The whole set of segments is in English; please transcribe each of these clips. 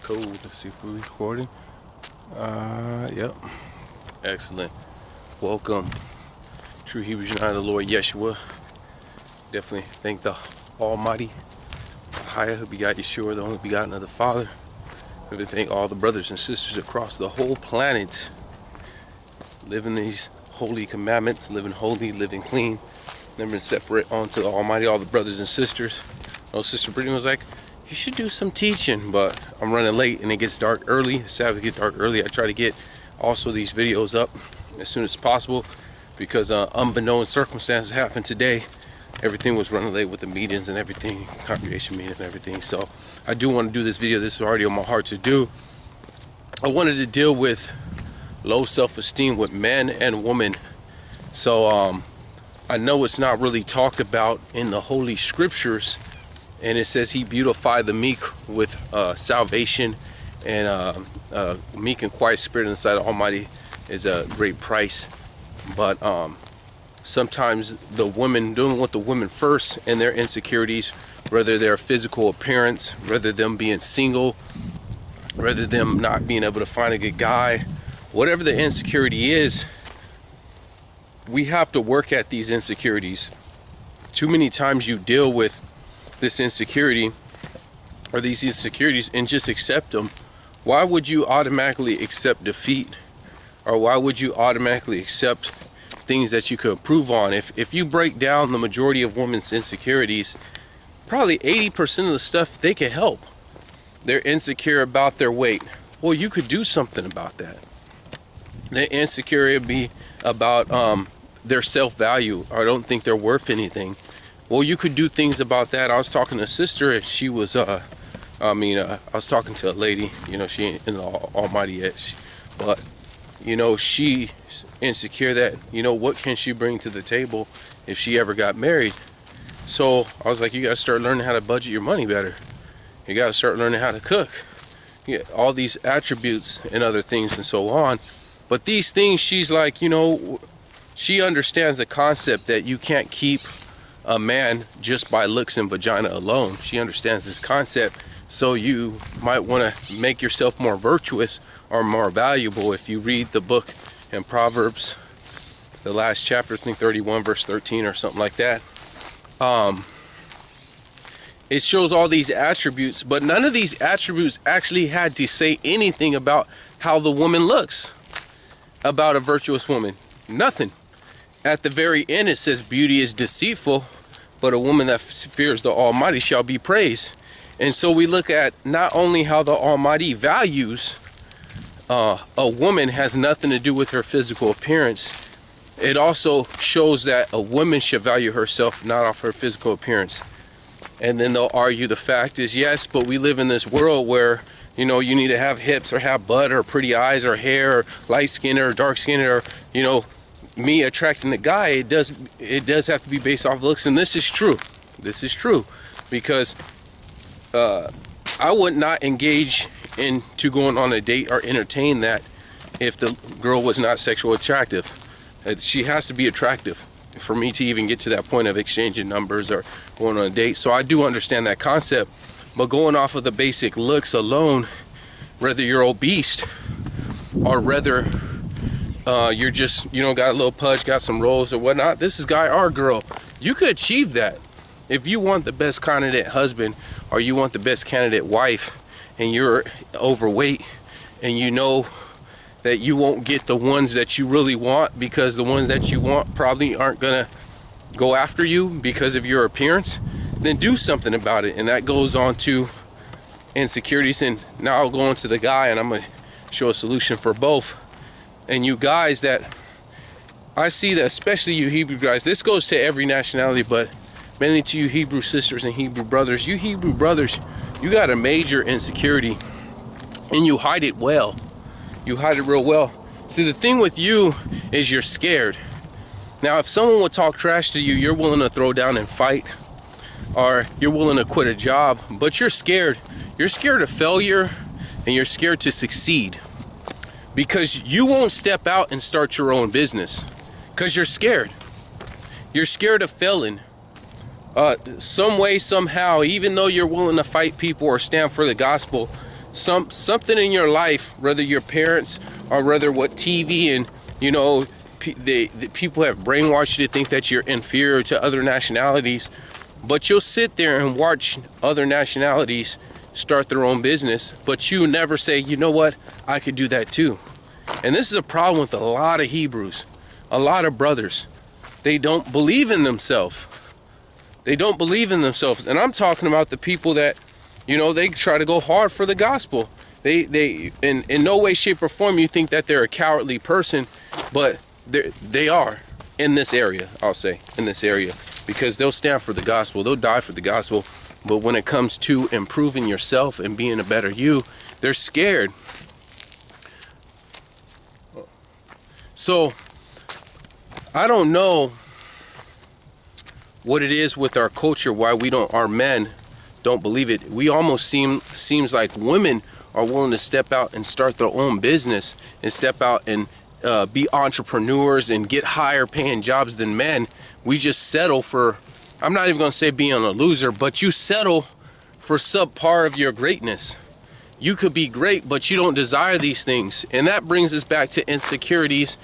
Cool. Let's see if we're recording. Yep. Excellent. Welcome, true Hebrews United, the Lord Yeshua. Definitely thank the Almighty, Higher, who begot Yeshua, the only begotten of the Father. We thank all the brothers and sisters across the whole planet, living these holy commandments, living holy, living clean, never separate onto the Almighty. All the brothers and sisters. Sister Brittany was like, you should do some teaching, but I'm running late and it gets dark early. The Sabbath gets dark early. I try to get also these videos up as soon as possible because unbeknown circumstances happened today. Everything was running late with the meetings and everything, congregation meetings and everything. So I do want to do this video. This is already on my heart to do. I wanted to deal with low self-esteem with men and women. So I know it's not really talked about in the Holy Scriptures. And it says he beautified the meek with salvation, and meek and quiet spirit in the sight of the Almighty is a great price. But sometimes the women, doing what the women first and their insecurities, whether their physical appearance, whether them being single, whether them not being able to find a good guy, whatever the insecurity is, we have to work at these insecurities. Too many times you deal with this insecurity or these insecurities and just accept them. Why would you automatically accept defeat, or why would you automatically accept things that you could improve on? If you break down the majority of women's insecurities, probably 80% of the stuff they can help. They're insecure about their weight. Well, you could do something about that. They're insecure be about their self-value, or don't think they're worth anything. Well, you could do things about that. I was talking to a sister, and she was, I was talking to a lady, she ain't in the Almighty yet, but, she's insecure that, what can she bring to the table if she ever got married? So I was like, you got to start learning how to budget your money better. You got to start learning how to cook. You get all these attributes and other things and so on. But these things, she's like, she understands the concept that you can't keep a man just by looks and vagina alone. She understands this concept, so you might want to make yourself more virtuous or more valuable. If you read the book in Proverbs, the last chapter, I think 31 verse 13 or something like that, it shows all these attributes, but none of these attributes actually had to say anything about how the woman looks, about a virtuous woman. Nothing. At the very end it says beauty is deceitful, but a woman that fears the Almighty shall be praised. And so we look at not only how the Almighty values a woman has nothing to do with her physical appearance. It also shows that a woman should value herself not off her physical appearance. And then they'll argue the fact is, yes, but we live in this world where you need to have hips or have butt or pretty eyes or hair or light skin or dark skin, or me attracting a guy, it does have to be based off looks. And this is true. This is true because I would not engage into going on a date or entertain that if the girl was not sexually attractive. She has to be attractive for me to even get to that point of exchanging numbers or going on a date. So I do understand that concept, but going off of the basic looks alone, whether you're obese or whether you're just, got a little pudge, got some rolls or whatnot, this is guy or girl, you could achieve that. If you want the best candidate husband, or you want the best candidate wife, and you're overweight, and you know that you won't get the ones that you really want, because the ones that you want probably aren't gonna go after you because of your appearance, then do something about it. And that goes on to insecurities. And now I'll go on to the guy, and I'm gonna show a solution for both. And you guys, that I see that, especially you Hebrew guys, this goes to every nationality, but mainly to you Hebrew sisters and Hebrew brothers. You Hebrew brothers, you got a major insecurity, and you hide it well. You hide it real well. See, the thing with you is you're scared. Now, if someone would talk trash to you, you're willing to throw down and fight, or you're willing to quit a job, but you're scared. You're scared of failure, and you're scared to succeed. Because you won't step out and start your own business because you're scared. You're scared of failing. Some way, somehow, even though you're willing to fight people or stand for the gospel, something in your life, whether your parents or whether what TV and, you know, the people have brainwashed you to think that you're inferior to other nationalities. But you'll sit there and watch other nationalities start their own business, but you never say, you know what, I could do that too. And this is a problem with a lot of Hebrews, a lot of brothers. They don't believe in themselves. They don't believe in themselves. And I'm talking about the people that, you know, they try to go hard for the gospel. They in no way, shape, or form you think that they're a cowardly person, but they are in this area, I'll say, in this area. Because they'll stand for the gospel, they'll die for the gospel, but when it comes to improving yourself and being a better you, they're scared. So, I don't know what it is with our culture, why our men don't believe it. We almost seems like women are willing to step out and start their own business and step out and be entrepreneurs and get higher paying jobs than men. We just settle for, I'm not even going to say being a loser, but you settle for subpar of your greatness. You could be great, but you don't desire these things. And that brings us back to insecurities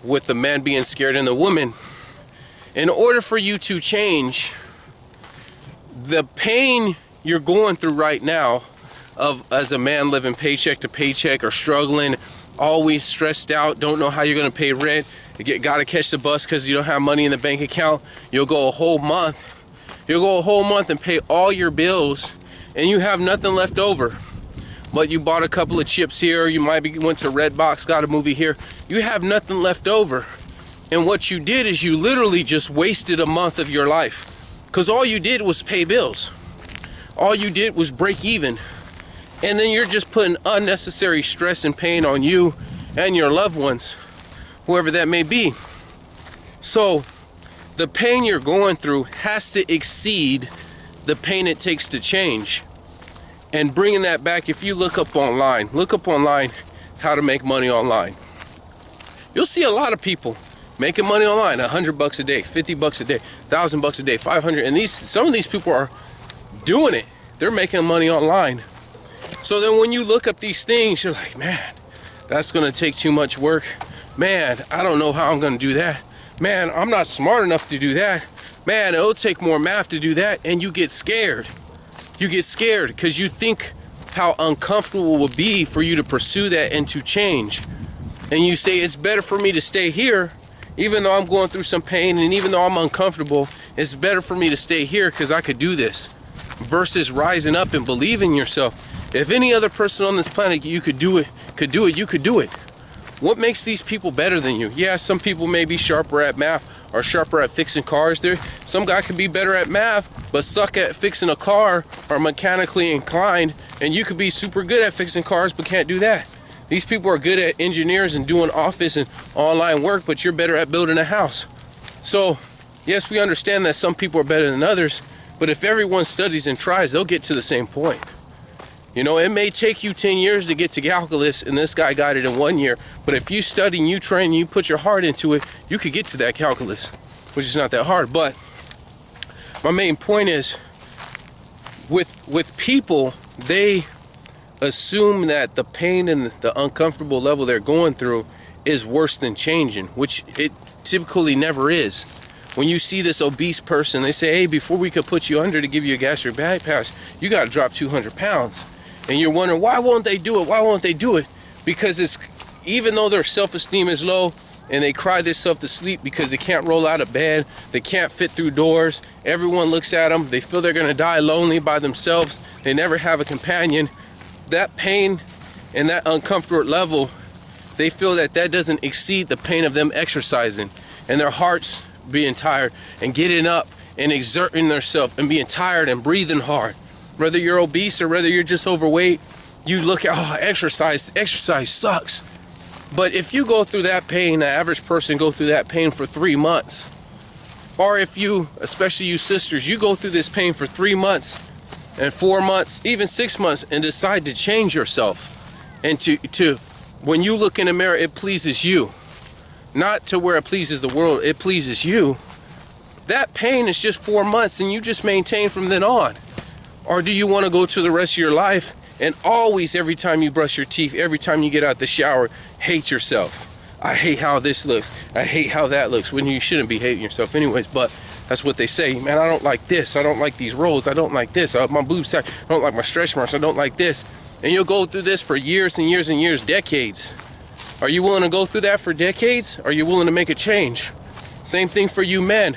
with the man being scared and the woman. In order for you to change, the pain you're going through right now of as a man living paycheck to paycheck or struggling, always stressed out, don't know how you're going to pay rent, gotta catch the bus because you don't have money in the bank account. You'll go a whole month and pay all your bills and you have nothing left over. But you bought a couple of chips here, you might went to Redbox, got a movie here, you have nothing left over. And what you did is you literally just wasted a month of your life, because all you did was pay bills. All you did was break even. And then you're just putting unnecessary stress and pain on you and your loved ones, whoever that may be. So the pain you're going through has to exceed the pain it takes to change. And bringing that back, if you look up online how to make money online. You'll see a lot of people making money online, $100 a day, $50 a day, $1,000 a day, 500, and some of these people are doing it. They're making money online. So then when you look up these things, you're like, man, that's gonna take too much work. Man, I don't know how I'm gonna do that. Man, I'm not smart enough to do that. Man, it'll take more math to do that. And you get scared. You get scared because you think how uncomfortable it will be for you to pursue that and to change. And you say, it's better for me to stay here, even though I'm going through some pain and even though I'm uncomfortable, it's better for me to stay here because I could do this, versus rising up and believing yourself. If any other person on this planet you could do it, you could do it. What makes these people better than you? Yeah, some people may be sharper at math or sharper at fixing cars. Some guy could be better at math but suck at fixing a car or mechanically inclined, and you could be super good at fixing cars but can't do that. These people are good at engineers and doing office and online work, but you're better at building a house. So yes, we understand that some people are better than others, but if everyone studies and tries, they'll get to the same point. You know, it may take you 10 years to get to calculus, and this guy got it in 1 year. But if you study and you train and you put your heart into it, you could get to that calculus, which is not that hard. But my main point is, with people, they assume that the pain and the uncomfortable level they're going through is worse than changing, which it typically never is. When you see this obese person, they say, hey, before we could put you under to give you a gastric bypass, you got to drop 200 pounds. And you're wondering, why won't they do it? Why won't they do it? Because even though their self-esteem is low and they cry themselves to sleep because they can't roll out of bed, they can't fit through doors, everyone looks at them, they feel they're going to die lonely by themselves, they never have a companion. That pain and that uncomfortable level, they feel that doesn't exceed the pain of them exercising and their hearts being tired and getting up and exerting themselves and being tired and breathing hard. Whether you're obese or whether you're just overweight, you look at, oh, exercise sucks. But if you go through that pain, the average person go through that pain for 3 months. Or if you, especially you sisters, you go through this pain for 3 months and 4 months, even 6 months, and decide to change yourself. And to when you look in the mirror, it pleases you. Not to where it pleases the world, it pleases you. That pain is just 4 months and you just maintain from then on. Or do you want to go to the rest of your life And always, every time you brush your teeth, every time you get out the shower, hate yourself. I hate how this looks. I hate how that looks. When you shouldn't be hating yourself anyways, but that's what they say. Man, I don't like this. I don't like these rolls. I don't like this. My boobs, I don't like my stretch marks. I don't like this. And you'll go through this for years and years and years, decades. Are you willing to go through that for decades? Are you willing to make a change? Same thing for you men.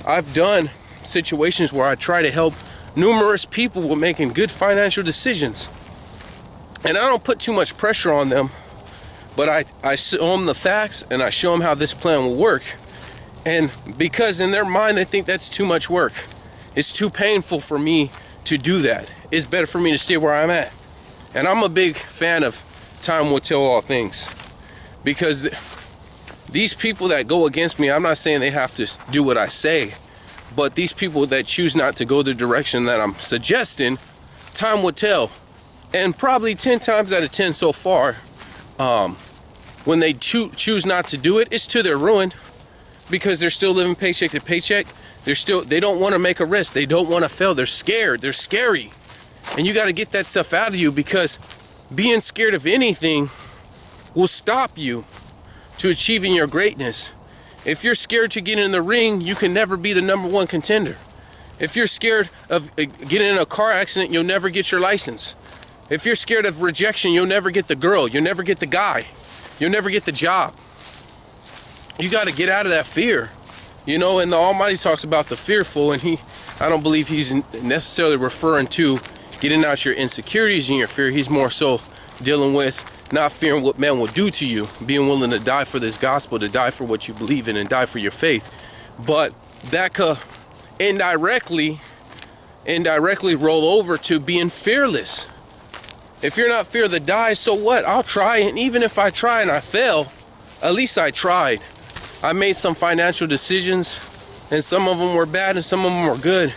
I've done situations where I try to help numerous people with making good financial decisions. And I don't put too much pressure on them. But I show them the facts, and I show them how this plan will work. And because in their mind, they think that's too much work. It's too painful for me to do that. It's better for me to stay where I'm at. And I'm a big fan of time will tell all things. Because these people that go against me, I'm not saying they have to do what I say. But these people that choose not to go the direction that I'm suggesting, time will tell. And probably 10 times out of 10 so far, when they choose not to do it, it's to their ruin, because they're still living paycheck to paycheck. They don't want to make a risk. They don't want to fail. They're scared. They're scary. And you got to get that stuff out of you, because being scared of anything will stop you to achieving your greatness. If you're scared to get in the ring, you can never be the #1 contender. If you're scared of getting in a car accident, you'll never get your license. If you're scared of rejection, you'll never get the girl. You'll never get the guy. You'll never get the job. You got to get out of that fear. You know, and the Almighty talks about the fearful, and I don't believe he's necessarily referring to getting out your insecurities and your fear. He's more so dealing with not fearing what man will do to you, being willing to die for this gospel, to die for what you believe in, and die for your faith. But that could indirectly roll over to being fearless. If you're not fear to die, so what? I'll try, and even if I try and I fail, at least I tried. I made some financial decisions, and some of them were bad and some of them were good,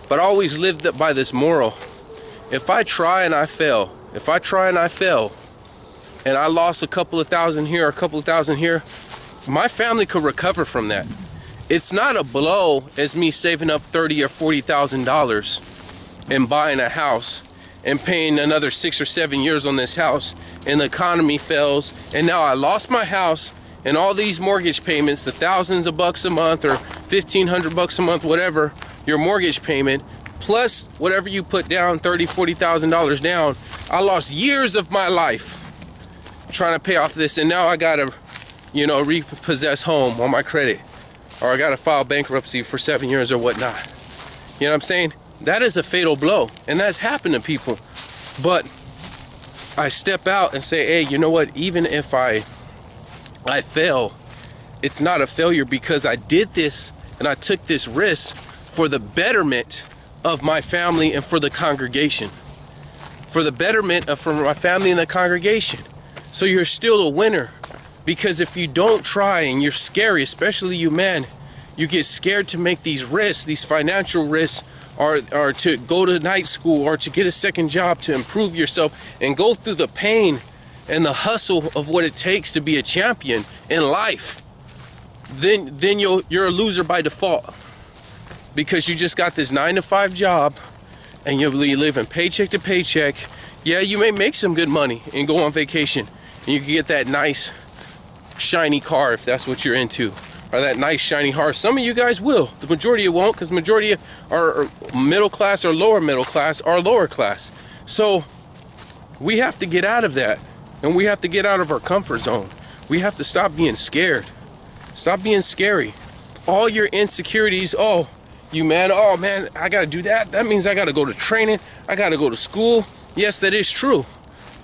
but I always lived up by this moral. If I try and I fail, and I lost a couple of thousand here, a couple of thousand here, my family could recover from that. It's not a blow as me saving up $30,000 or $40,000 and buying a house and paying another 6 or 7 years on this house, and the economy fails, and now I lost my house and all these mortgage payments, the thousands of bucks a month or $1,500 a month, whatever your mortgage payment, plus whatever you put down, $30,000, $40,000 down. I lost years of my life trying to pay off this, and now I gotta, repossess home on my credit, or I gotta file bankruptcy for 7 years or whatnot. You know what I'm saying? That is a fatal blow, and that's happened to people. But I step out and say, hey, you know what? Even if I fail, it's not a failure, because I did this and I took this risk for the betterment of my family and for the congregation. For the betterment for my family and the congregation. So you're still a winner, because if you don't try and you're scary, especially you men, you get scared to make these risks, these financial risks, or to go to night school, or to get a second job, to improve yourself and go through the pain and the hustle of what it takes to be a champion in life, then you're a loser by default, because you just got this 9-to-5 job and you're living paycheck to paycheck. Yeah, you may make some good money and go on vacation, and you can get that nice shiny car if that's what you're into, or that nice shiny horse. Some of you guys will. The majority of you won't, because the majority are middle class or lower middle class or lower class. So we have to get out of that, and we have to get out of our comfort zone. We have to stop being scared. Stop being scary. All your insecurities, oh man, I gotta do that. That means I gotta go to training. I gotta go to school. Yes, that is true.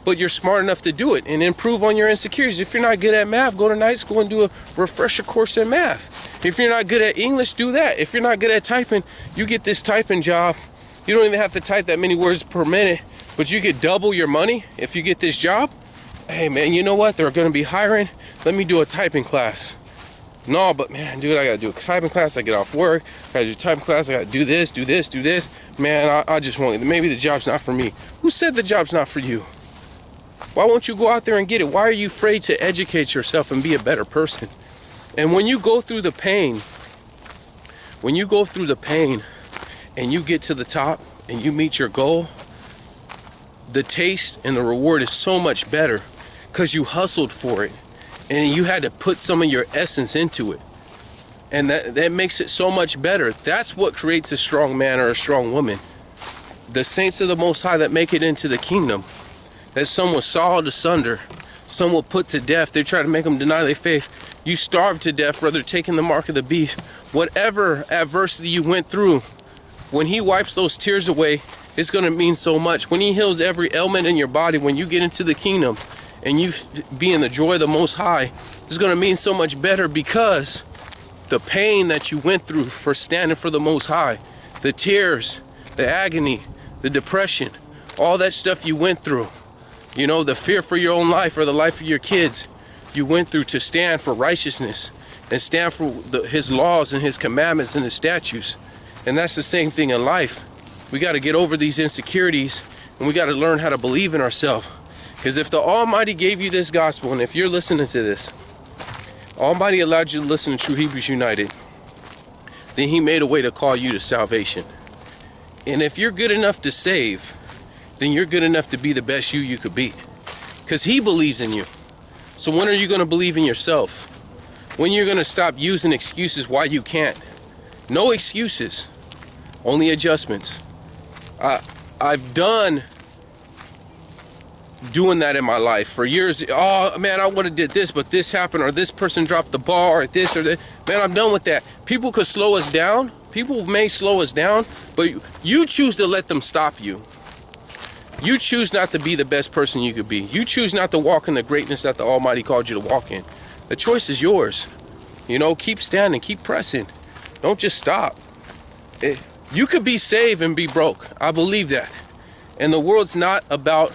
But you're smart enough to do it and improve on your insecurities. If you're not good at math, go to night school and do a refresher course in math. If you're not good at English, do that. If you're not good at typing, you get this typing job. You don't even have to type that many words per minute, but you get double your money if you get this job. Hey man, you know what? They're gonna be hiring. Let me do a typing class. No, but man, dude, I gotta do a typing class. I get off work, I gotta do a typing class. I gotta do this. Man, I just want, maybe the job's not for me. Who said the job's not for you? Why won't you go out there and get it? Why are you afraid to educate yourself and be a better person? And when you go through the pain, and you get to the top and you meet your goal, the taste and the reward is so much better because you hustled for it and you had to put some of your essence into it. And that makes it so much better. That's what creates a strong man or a strong woman. The saints of the Most High that make it into the kingdom, that some will sawed asunder, some will put to death. They try to make them deny their faith. You starved to death, brother, taking the mark of the beast. Whatever adversity you went through, when he wipes those tears away, it's going to mean so much. When he heals every ailment in your body, when you get into the kingdom and you be in the joy of the Most High, it's going to mean so much better, because the pain that you went through for standing for the Most High, the tears, the agony, the depression, all that stuff you went through, you know, the fear for your own life or the life of your kids, you went through to stand for righteousness and stand for his laws and his commandments and his statutes. And that's the same thing in life. We got to get over these insecurities, and we got to learn how to believe in ourselves. Because if the Almighty gave you this gospel, and if you're listening to this, Almighty allowed you to listen to True Hebrews United, then he made a way to call you to salvation. And if you're good enough to save, then you're good enough to be the best you could be, because he believes in you. So when are you going to believe in yourself? When you're going to stop using excuses why you can't? No excuses, only adjustments. I've done doing that in my life for years. Oh man, I would have did this, but this happened, or this person dropped the ball, or this or that. Man, I'm done with that. People could slow us down. People may slow us down, but you choose to let them stop you. You choose not to be the best person you could be. You choose not to walk in the greatness that the Almighty called you to walk in. The choice is yours. You know, keep standing, keep pressing. Don't just stop. You could be saved and be broke. I believe that. And the world's not about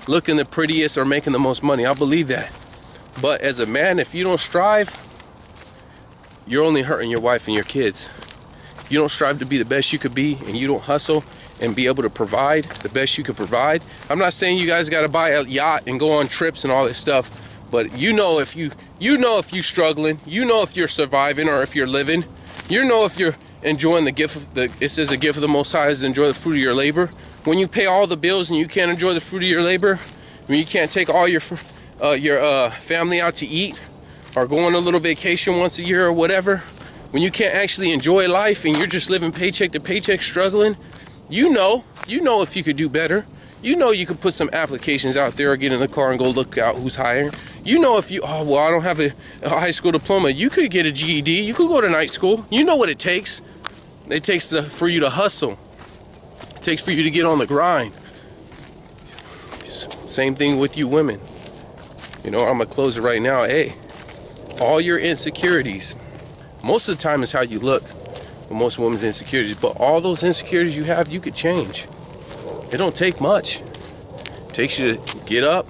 looking the prettiest or making the most money. I believe that. But as a man, if you don't strive, you're only hurting your wife and your kids. You don't strive to be the best you could be, and you don't hustle and be able to provide the best you could provide. I'm not saying you guys got to buy a yacht and go on trips and all this stuff, but you know if you're struggling, you know if you're surviving or if you're living, you know if you're enjoying the gift of it says the gift of the Most High is to enjoy the fruit of your labor. When you pay all the bills and you can't enjoy the fruit of your labor, when you can't take all your family out to eat or go on a little vacation once a year or whatever, when you can't actually enjoy life and you're just living paycheck to paycheck struggling, you know if you could do better. You know you could put some applications out there or get in the car and go look out who's hiring. You know if I don't have a high school diploma, you could get a GED, you could go to night school. You know what it takes. It takes for you to hustle. It takes for you to get on the grind. Same thing with you women. You know, I'm going to close it right now. Hey, all your insecurities, most of the time is how you look. Most women's insecurities, but all those insecurities you have, you could change. It don't take much. It takes you to get up,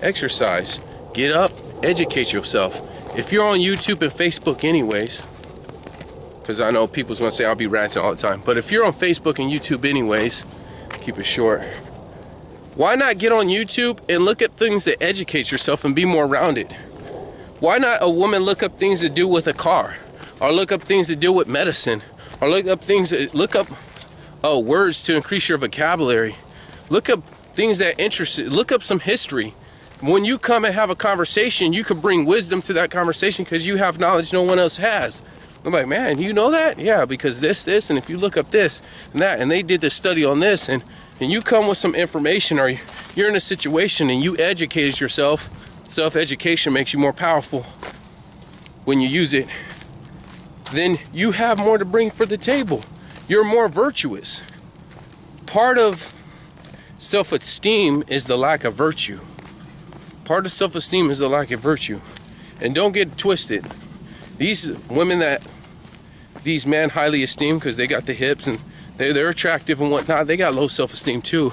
exercise, get up, educate yourself. If you're on YouTube and Facebook anyways, because I know people's gonna say I'll be ranting all the time, but if you're on Facebook and YouTube anyways, keep it short. Why not get on YouTube and look at things that educate yourself and be more rounded? Why not a woman look up things to do with a car? Or look up things to do with medicine, or look up words to increase your vocabulary. Look up things that interest you. Look up some history. When you come and have a conversation, you can bring wisdom to that conversation because you have knowledge no one else has. I'm like, man, you know that? Yeah, because this, and if you look up this and that, and they did this study on this, and you come with some information, or you're in a situation and you educated yourself. Self-education makes you more powerful when you use it. Then you have more to bring for the table. You're more virtuous. Part of self-esteem is the lack of virtue. Part of self-esteem is the lack of virtue. And don't get twisted. These women that these men highly esteem because they got the hips and they're attractive and whatnot, they got low self-esteem too,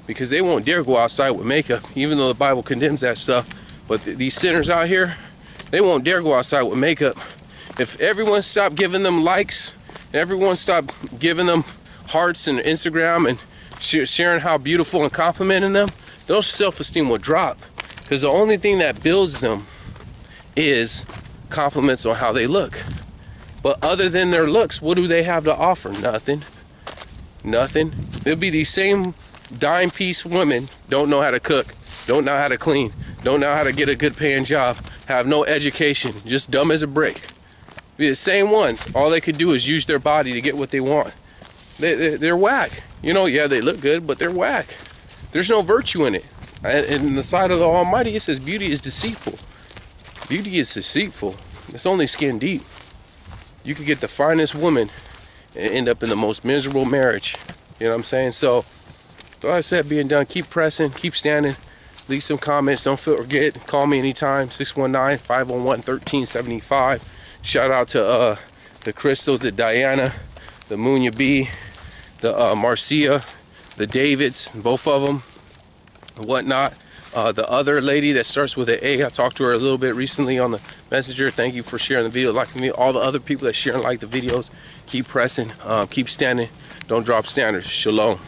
because they won't dare go outside with makeup, even though the Bible condemns that stuff. But these sinners out here, they won't dare go outside with makeup. If everyone stopped giving them likes, and everyone stopped giving them hearts and Instagram and sharing how beautiful and complimenting them, their self-esteem will drop. Because the only thing that builds them is compliments on how they look. But other than their looks, what do they have to offer? Nothing. Nothing. It'll be these same dime piece women don't know how to cook, don't know how to clean, don't know how to get a good paying job, have no education, just dumb as a brick. Be the same ones. All they could do is use their body to get what they want. They're whack. You know, yeah, they look good, but they're whack. There's no virtue in it. And in the sight of the Almighty, it says beauty is deceitful. Beauty is deceitful. It's only skin deep. You could get the finest woman and end up in the most miserable marriage. You know what I'm saying? So, like I said, being done, keep pressing, keep standing. Leave some comments. Don't forget, call me anytime, 619-511-1375. Shout out to the Crystal, the Diana, the Munya B, the Marcia, the Davids, both of them, whatnot. The other lady that starts with an A, I talked to her a little bit recently on the Messenger. Thank you for sharing the video, liking the video. All the other people that share and like the videos, keep pressing, keep standing. Don't drop standards. Shalom.